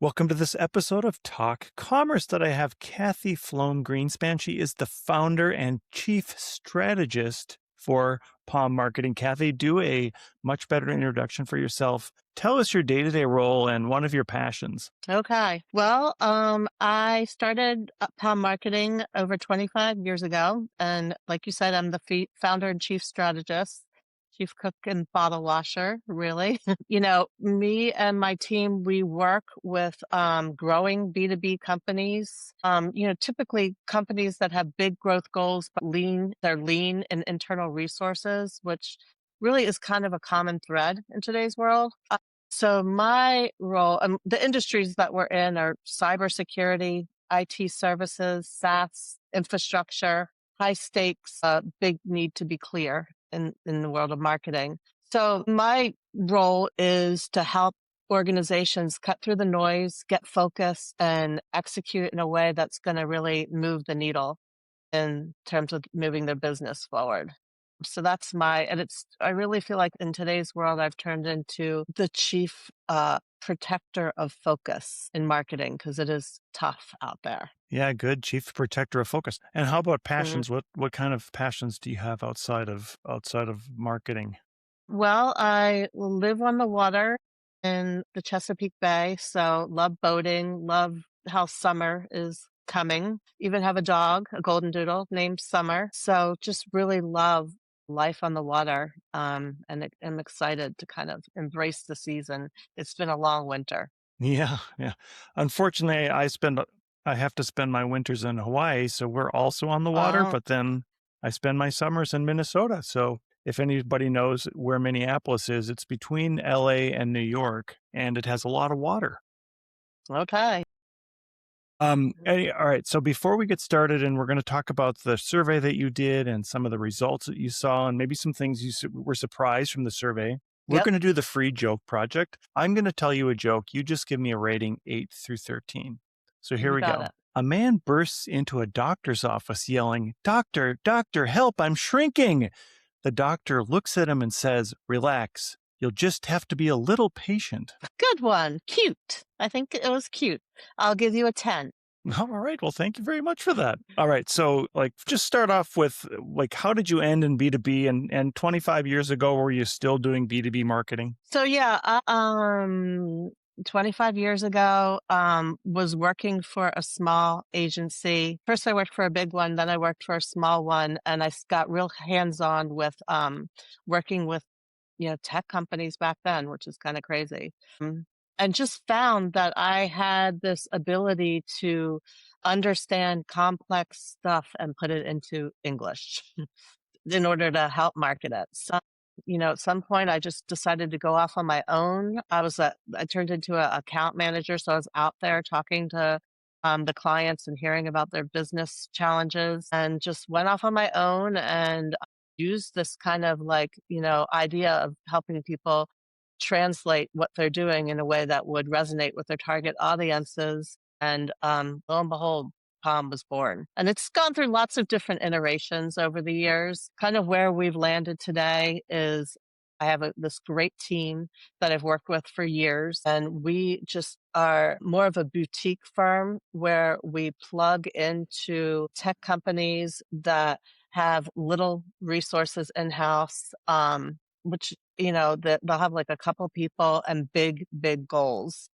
Welcome to this episode of Talk Commerce that I have Cathy Floam-Greenspan. She is the founder and chief strategist for Palm Marketing. Cathy, do a much better introduction for yourself. Tell us your day-to-day role and one of your passions. Okay. Well, I started Palm Marketing over 25 years ago. And like you said, I'm the founder and chief strategist, chief cook and bottle washer, really. Me and my team, we work with growing B2B companies, typically companies that have big growth goals, but they're lean in internal resources, which really is kind of a common thread in today's world. So my role, the industries that we're in are cybersecurity, IT services, SaaS, infrastructure, high stakes, big need to be clear in the world of marketing. So my role is to help organizations cut through the noise, get focused, and execute in a way that's going to really move the needle in terms of moving their business forward. So I really feel like in today's world, I've turned into the chief protector of focus in marketing because it is tough out there. Yeah, good. Chief protector of focus. And how about Mhm. passions? What kind of passions do you have outside of marketing? Well, I live on the water in the Chesapeake Bay, so love boating, love how summer is coming. Even have a dog, a golden doodle named Summer. So just really love life on the water. I'm excited to kind of embrace the season. It's been a long winter. Yeah, yeah. Unfortunately, I have to spend my winters in Hawaii, so we're also on the water, Oh, but then I spend my summers in Minnesota. So if anybody knows where Minneapolis is, it's between LA and New York, and it has a lot of water. okay. All right. So before we get started, and we're going to talk about the survey that you did and some of the results that you saw, and maybe some things were surprised from the survey. We're Yep, going to do the free joke project. I'm going to tell you a joke. You just give me a rating 8 through 13. So here you we got go. it. A man bursts into a doctor's office yelling, "Doctor, doctor, help, I'm shrinking." The doctor looks at him and says, "Relax. You'll just have to be a little patient." Good one. Cute. I think it was cute. I'll give you a 10. All right. Well, thank you very much for that. All right. So, just start off with, how did you end in B2B? And 25 years ago, were you still doing B2B marketing? So yeah, 25 years ago, was working for a small agency. First I worked for a big one, then I worked for a small one, and got real hands-on with, working with, tech companies back then, which is kind of crazy. Mm. And just found that I had this ability to understand complex stuff and put it into English in order to help market it. So, at some point I just decided to go off on my own. I turned into an account manager. So I was out there talking to the clients and hearing about their business challenges and just went off on my own and used this kind of idea of helping people translate what they're doing in a way that would resonate with their target audiences. And lo and behold, Palm was born. And it's gone through lots of different iterations over the years. Kind of where we've landed today is I have this great team that I've worked with for years, and we just are more of a boutique firm where we plug into tech companies that have little resources in house, which, that they'll have like a couple people and big, big goals.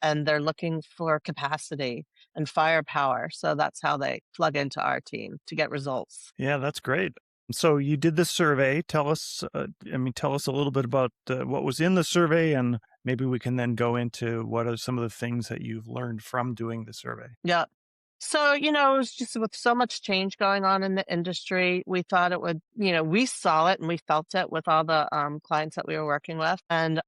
And they're looking for capacity and firepower. So that's how they plug into our team to get results. Yeah, that's great. So you did the survey. Tell us a little bit about what was in the survey, and maybe we can then go into what are some of the things that you've learned from doing the survey. Yeah. So, it was just with so much change going on in the industry, we thought it would, we saw it and we felt it with all the clients that we were working with. And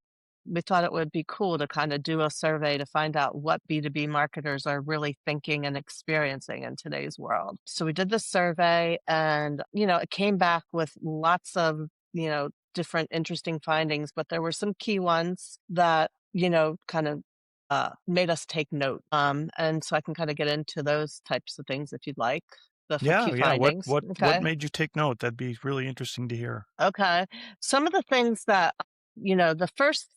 we thought it would be cool to kind of do a survey to find out what B2B marketers are really thinking and experiencing in today's world. So we did the survey and, it came back with lots of, different interesting findings, but there were some key ones that, kind of made us take note. And so I can kind of get into those types of things if you'd like, the Yeah, key yeah. What findings. what what Okay. made you take note? That'd be really interesting to hear. Okay. Some of the things that The first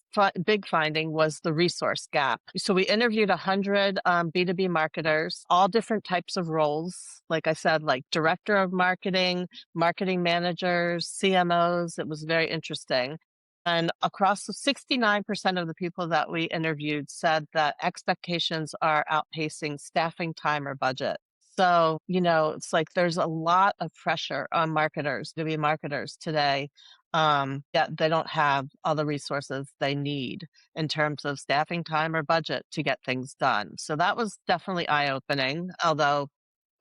big finding was the resource gap. So we interviewed 100 B2B marketers, all different types of roles. Like I said, like director of marketing, marketing managers, CMOs. It was very interesting. And across the 69% of the people that we interviewed said that expectations are outpacing staffing time or budget. So, it's like there's a lot of pressure on marketers to be marketers today. Yet they don't have all the resources they need in terms of staffing time or budget to get things done. So that was definitely eye-opening, although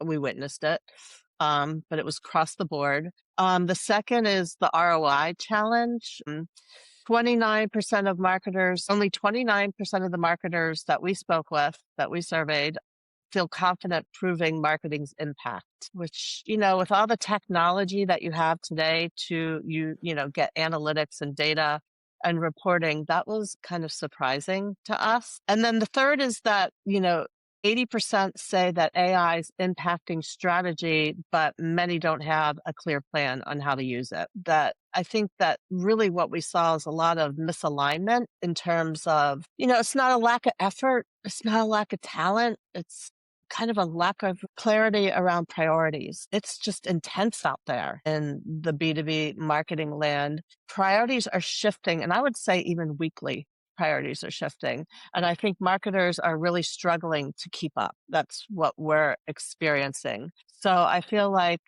we witnessed it. But it was across the board. The second is the ROI challenge. 29% of marketers, only 29% of the marketers that we spoke with, that we surveyed, feel confident proving marketing's impact, which, with all the technology that you have today to get analytics and data and reporting, that was kind of surprising to us. And then the third is that, 80% say that AI is impacting strategy, but many don't have a clear plan on how to use it. That I think that really what we saw is a lot of misalignment in terms of, it's not a lack of effort, it's not a lack of talent, it's kind of a lack of clarity around priorities. It's just intense out there in the B2B marketing land. Priorities are shifting, and I would say even weekly priorities are shifting. And I think marketers are really struggling to keep up. That's what we're experiencing. So I feel like,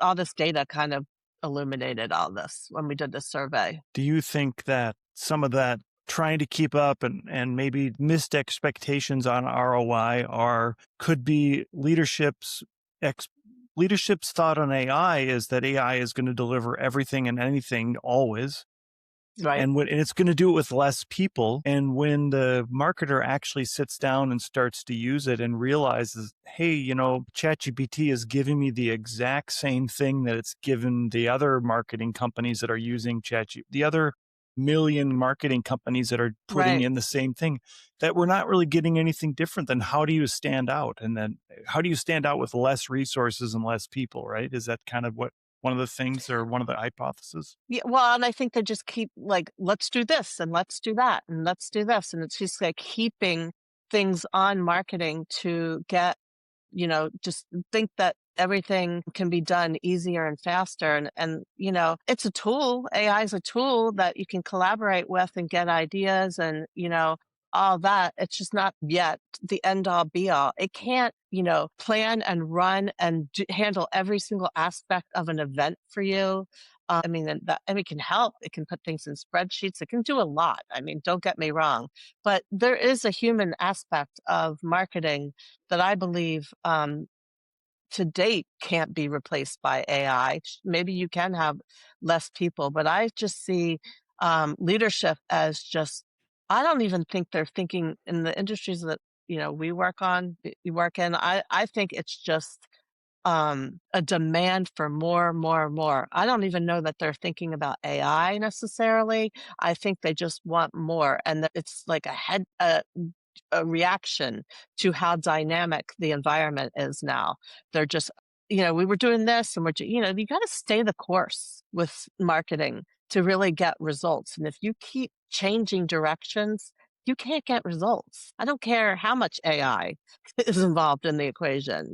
all this data kind of illuminated all this when we did this survey. Do you think that some of that trying to keep up and maybe missed expectations on ROI could be leadership's thought on AI is that AI is going to deliver everything and anything always. Right. And it's going to do it with less people. And when the marketer actually sits down and starts to use it and realizes, hey, ChatGPT is giving me the exact same thing that it's given the other marketing companies that are using ChatGPT, the other million marketing companies that are putting in the same thing, that we're not really getting anything different. Then how do you stand out? And then how do you stand out with less resources and less people, right? Is that kind of one of the things or one of the hypotheses? Yeah, well, and I think they just keep like, let's do this and let's do that and let's do this. And it's just like keeping things on marketing to get, just think that everything can be done easier and faster. And it's a tool. AI is a tool that you can collaborate with and get ideas and, all that. It's just not yet the end all be all. It can't, plan and run and handle every single aspect of an event for you. It can help. It can put things in spreadsheets. It can do a lot. I mean, don't get me wrong, but there is a human aspect of marketing that I believe, to date can't be replaced by AI. Maybe you can have less people, but I just see leadership as just, I don't even think they're thinking in the industries that, we work in. I think it's just a demand for more, more, more. I don't even know that they're thinking about AI necessarily. I think they just want more. And that it's like a reaction to how dynamic the environment is now. They're just, we were doing this and you got to stay the course with marketing to really get results. And if you keep changing directions, you can't get results. I don't care how much AI is involved in the equation,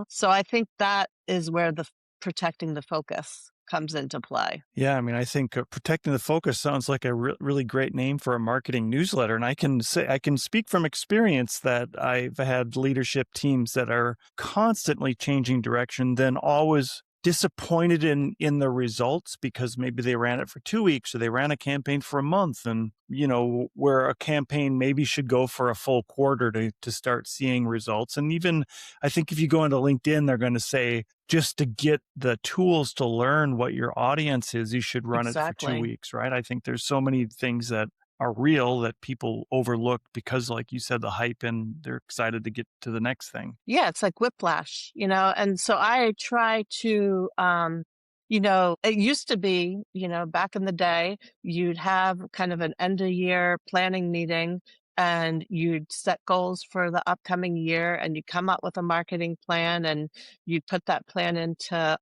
So I think that is where the protecting the focus comes into play. Yeah, I mean, I think protecting the focus sounds like a really great name for a marketing newsletter. And I can speak from experience that I've had leadership teams that are constantly changing direction, then always disappointed in the results because maybe they ran it for 2 weeks or they ran a campaign for a month, and where a campaign maybe should go for a full quarter to start seeing results. And even I think if you go into LinkedIn, they're going to say, just to get the tools to learn what your audience is, you should run it for 2 weeks, right? I think there's so many things that are real that people overlook because, like you said, the hype, and they're excited to get to the next thing. Yeah, it's like whiplash, and so I try to, it used to be, back in the day, you'd have kind of an end of year planning meeting and you'd set goals for the upcoming year, and you come up with a marketing plan, and you'd put that plan into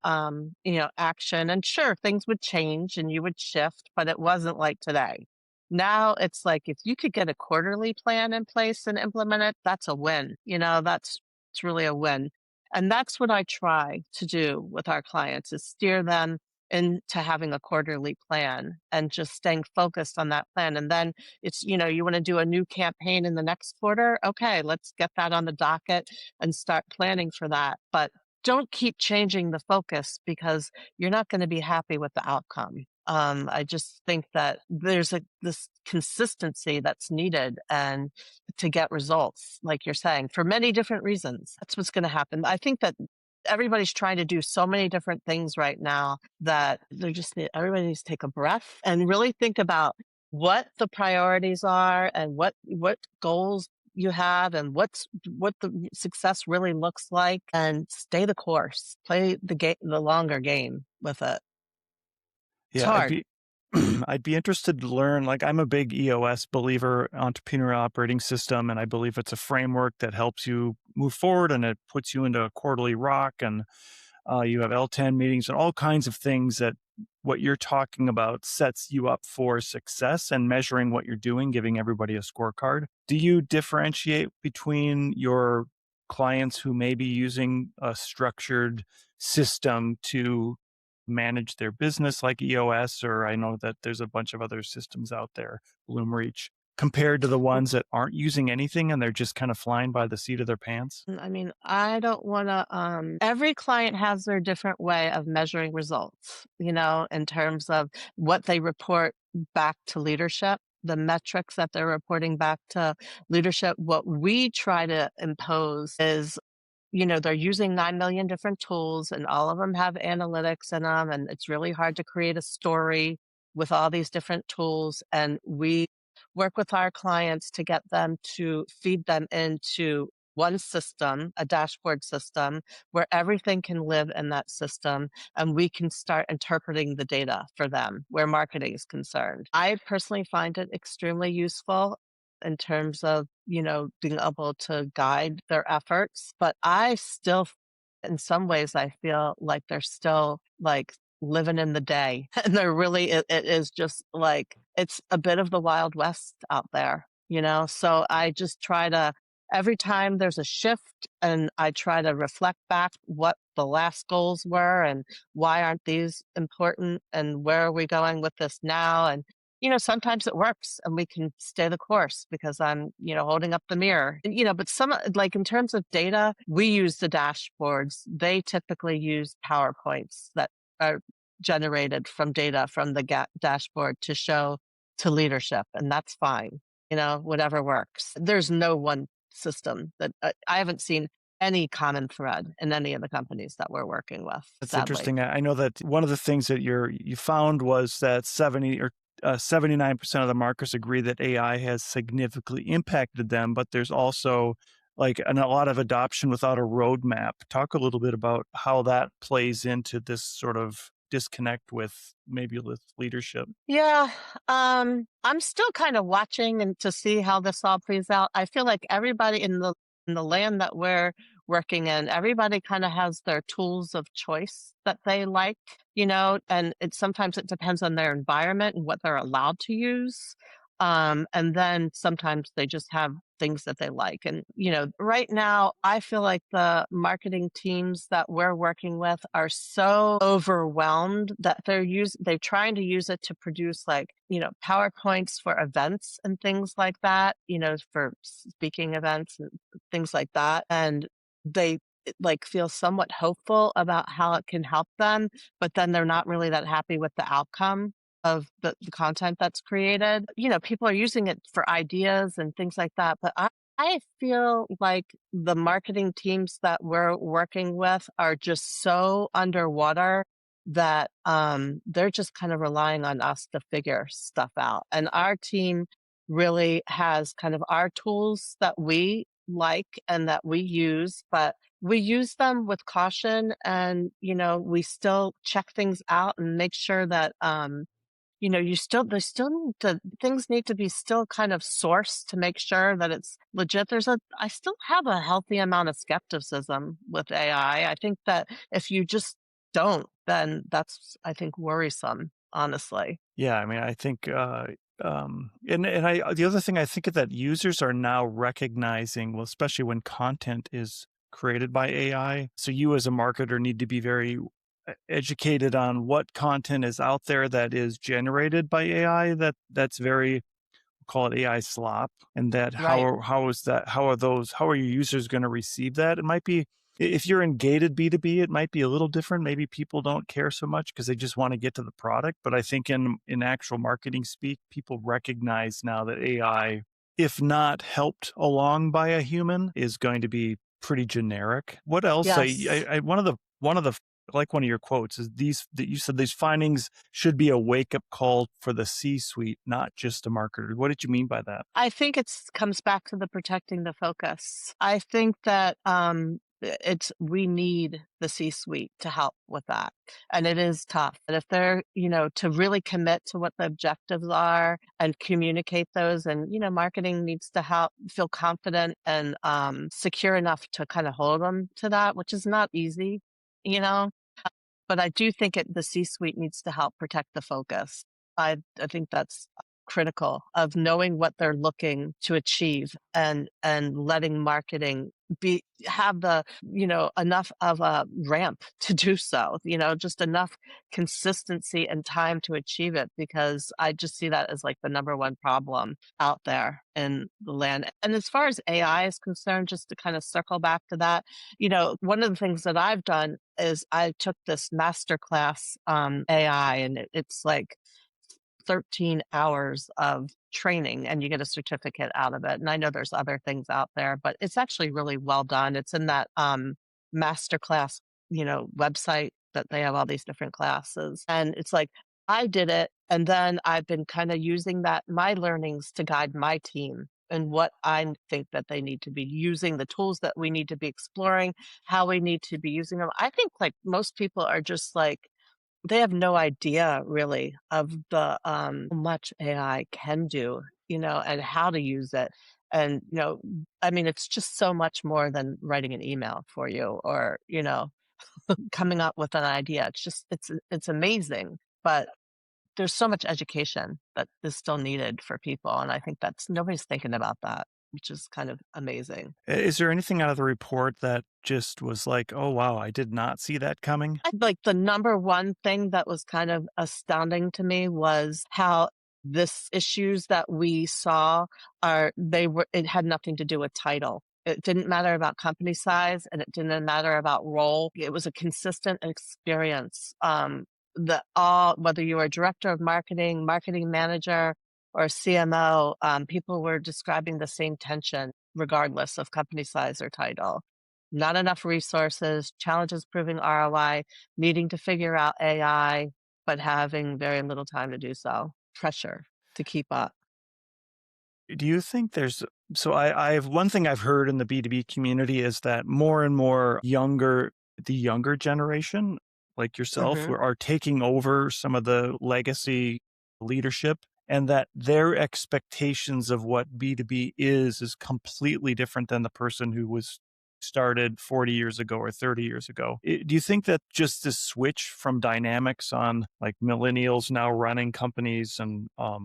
action. And sure, things would change and you would shift, but it wasn't like today. Now it's like if you could get a quarterly plan in place and implement it, that's a win. That's it's really a win. And that's what I try to do with our clients, is steer them into having a quarterly plan and just staying focused on that plan. And then you want to do a new campaign in the next quarter. Okay, let's get that on the docket and start planning for that. But don't keep changing the focus, because you're not going to be happy with the outcome. I just think that there's this consistency that's needed, and to get results, like you're saying, for many different reasons. That's what's going to happen. I think that everybody's trying to do so many different things right now that everybody needs to take a breath and really think about what the priorities are, and what goals you have, and what the success really looks like, and stay the course, play the longer game with it. It's Yeah, I'd hard. be I'd be interested to learn. Like, I'm a big EOS believer, entrepreneur operating system, and I believe it's a framework that helps you move forward, and it puts you into a quarterly rock, and you have L10 meetings and all kinds of things that what you're talking about sets you up for success, and measuring what you're doing, giving everybody a scorecard. Do you differentiate between your clients who may be using a structured system to manage their business like EOS, or I know that there's a bunch of other systems out there, Bloomreach, compared to the ones that aren't using anything and they're just kind of flying by the seat of their pants? I mean, I don't want to, every client has their different way of measuring results, in terms of what they report back to leadership, the metrics that they're reporting back to leadership. What we try to impose is, they're using 9 million different tools, and all of them have analytics in them. And it's really hard to create a story with all these different tools. And we work with our clients to get them to feed them into one system, a dashboard system, where everything can live in that system, and we can start interpreting the data for them where marketing is concerned. I personally find it extremely useful in terms of, being able to guide their efforts. But I still, in some ways, I feel like they're still like living in the day. And they're really, it is just like, it's a bit of the Wild West out there. So I just try to, every time there's a shift, and I try to reflect back what the last goals were, and why aren't these important, and where are we going with this now? And sometimes it works and we can stay the course because I'm, holding up the mirror. But like in terms of data, we use the dashboards. They typically use PowerPoints that are generated from data from the dashboard to show to leadership. And that's fine. Whatever works. There's no one system that I haven't seen any common thread in any of the companies that we're working with, That's sadly. interesting. I know that one of the things that you found was that 79% of the marketers agree that AI has significantly impacted them, but there's also like a lot of adoption without a roadmap. Talk a little bit about how that plays into this sort of disconnect with maybe with leadership. Yeah, I'm still kind of watching and to see how this all plays out. I feel like everybody in the land that we're working in, everybody kind of has their tools of choice that they like, and sometimes it depends on their environment and what they're allowed to use. And then sometimes they just have things that they like. And, right now, I feel like the marketing teams that we're working with are so overwhelmed that they're trying to use it to produce like, PowerPoints for events and things like that, for speaking events and things like that. And they like feel somewhat hopeful about how it can help them, but then they're not really that happy with the outcome of the content that's created. People are using it for ideas and things like that. But I feel like the marketing teams that we're working with are just so underwater that they're just kind of relying on us to figure stuff out. And our team really has kind of our tools that we like and that we use, but we use them with caution, and we still check things out and make sure that they still need to things need to be still kind of sourced to make sure that it's legit. I still have a healthy amount of skepticism with AI. I think that if you just don't, then that's, I think, worrisome, honestly. Yeah, I mean, I think, and I the other thing I think is that users are now recognizing, well, especially when content is created by AI. So you as a marketer need to be very educated on what content is out there that is generated by AI that's very, call it AI slop, and that Right. how are your users going to receive that? It might be, if you're in gated B2B, it might be a little different. Maybe people don't care so much because they just want to get to the product. But I think in actual marketing speak, people recognize now that AI, if not helped along by a human, is going to be pretty generic. What else? Yes. One of the like one of your quotes is these that you said these findings should be a wake up call for the C suite, not just a marketer. What did you mean by that? I think it's comes back to the protecting the focus. I think that it's we need the C-suite to help with that. And it is tough. And if they're, to really commit to what the objectives are and communicate those, and marketing needs to help feel confident and secure enough to kind of hold them to that, which is not easy, you know. But I do think the C-suite needs to help protect the focus. I think that's critical of knowing what they're looking to achieve, and letting marketing have the enough of a ramp to do so, just enough consistency and time to achieve it, because I just see that as like the number one problem out there in the land. And as far as AI is concerned, just to kind of circle back to that, one of the things that I've done is I took this master class AI, and it's like 13 hours of training, and you get a certificate out of it. And I know there's other things out there, but it's actually really well done. It's in that masterclass, website that they have all these different classes. And it's like I did it, and then I've been kind of using my learnings to guide my team and what I think that they need to be using, the tools that we need to be exploring, how we need to be using them. I think like most people are just like they have no idea really of the much AI can do, and how to use it. And, I mean, it's just so much more than writing an email for you, or, coming up with an idea. It's amazing, but there's so much education that is still needed for people. And I think nobody's thinking about that, which is kind of amazing. Is there anything out of the report that just was like, oh wow, I did not see that coming? Like the number one thing that was kind of astounding to me was how this issues that we saw it had nothing to do with title. It didn't matter about company size, and it didn't matter about role. It was a consistent experience. That all, whether you were a director of marketing, marketing manager, or CMO, people were describing the same tension regardless of company size or title. Not enough resources, challenges proving ROI, needing to figure out AI, but having very little time to do so. Pressure to keep up. Do you think there's so I've one thing I've heard in the B2B community is that more and more the younger generation, like yourself, Hmm. are taking over some of the legacy leadership, and that their expectations of what B2B is completely different than the person who was started 40 years ago or 30 years ago. Do you think that just this switch from dynamics on like millennials now running companies and uh,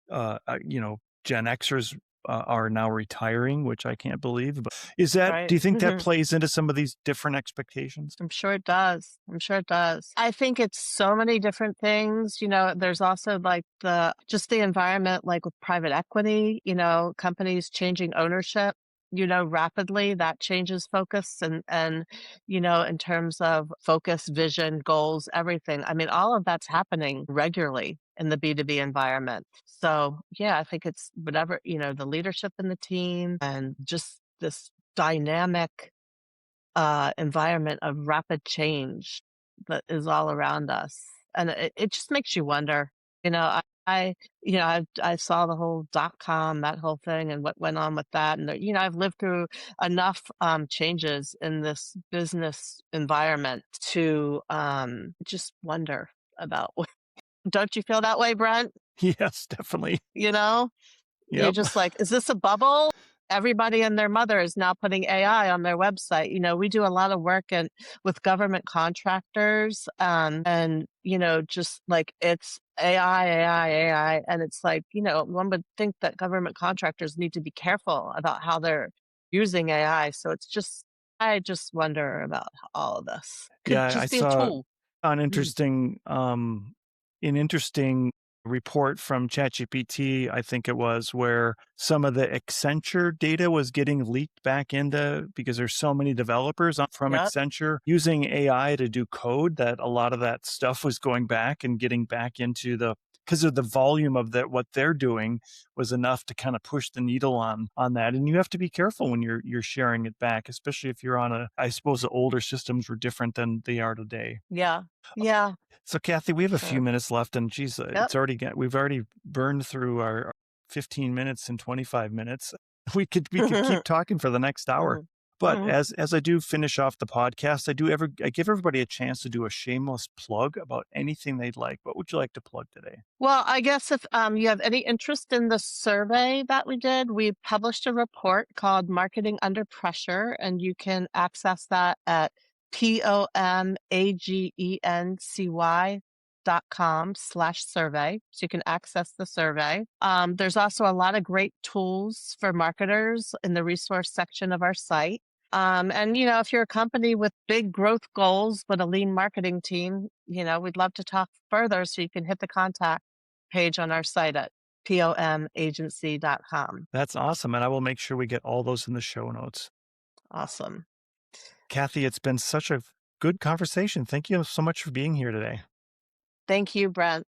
uh, you know, Gen Xers are now retiring, which I can't believe. But do Right. you think that plays into some of these different expectations? I'm sure it does. I'm sure it does. I think it's so many different things. There's also like just the environment, like with private equity, companies changing ownership, rapidly. That changes focus, and, in terms of focus, vision, goals, everything. I mean, all of that's happening regularly in the B2B environment. So yeah, I think it's whatever, the leadership in the team, and just this dynamic environment of rapid change that is all around us. And it just makes you wonder, I saw the whole .com, that whole thing, and what went on with that. And, I've lived through enough changes in this business environment to just wonder about Don't you feel that way, Brent? Yes, definitely. You know? You're Yep. just like, "Is this a bubble?" Everybody and their mother is now putting AI on their website. We do a lot of work with government contractors, and, just like it's AI, AI, AI, and it's like, one would think that government contractors need to be careful about how they're using AI. So I just wonder about all of this. Could Yeah, I just be a saw tool. an Mhm. interesting report from ChatGPT, I think it was, where some of the Accenture data was getting leaked back into because there's so many developers from Yep. Accenture using AI to do code that a lot of that stuff was going back and getting back into because of the volume of that what they're doing was enough to kind of push the needle on that. And you have to be careful when you're sharing it back, especially if you're on I suppose the older systems were different than they are today. Yeah. Yeah. So, Kathy, we have a few So, minutes left, and geez, yep. we've already burned through our 15 minutes and 25 minutes. We could keep talking for the next hour. Mhm. But Mhm. as I do finish off the podcast, I give everybody a chance to do a shameless plug about anything they'd like. What would you like to plug today? Well, I guess if you have any interest in the survey that we did, we published a report called Marketing Under Pressure, and you can access that at POMAGENCY.com/survey. So you can access the survey. There's also a lot of great tools for marketers in the resource section of our site. And if you're a company with big growth goals but a lean marketing team, we'd love to talk further. So you can hit the contact page on our site at pomomagency.com. That's awesome, and I will make sure we get all those in the show notes. Awesome. Kathy, it's been such a good conversation. Thank you so much for being here today. Thank you, Brent.